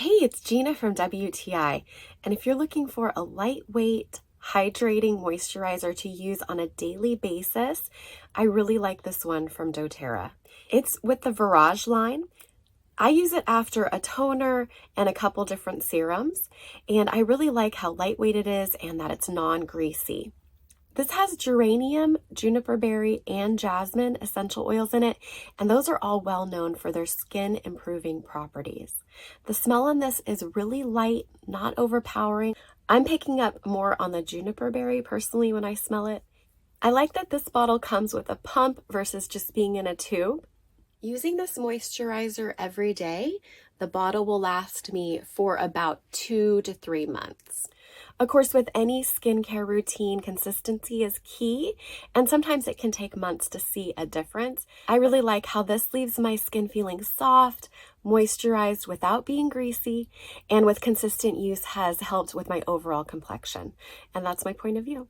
Hey, it's Gina from WTI, and if you're looking for a lightweight, hydrating moisturizer to use on a daily basis, I really like this one from doTERRA. It's with the Verage line. I use it after a toner and a couple different serums, and I really like how lightweight it is and that it's non-greasy. This has geranium, juniper berry, and jasmine essential oils in it, and those are all well known for their skin improving properties. The smell on this is really light, not overpowering. I'm picking up more on the juniper berry personally when I smell it. I like that this bottle comes with a pump versus just being in a tube. Using this moisturizer every day, the bottle will last me for about 2 to 3 months. Of course, with any skincare routine, consistency is key, and sometimes it can take months to see a difference. I really like how this leaves my skin feeling soft, moisturized without being greasy, and with consistent use has helped with my overall complexion. And that's my point of view.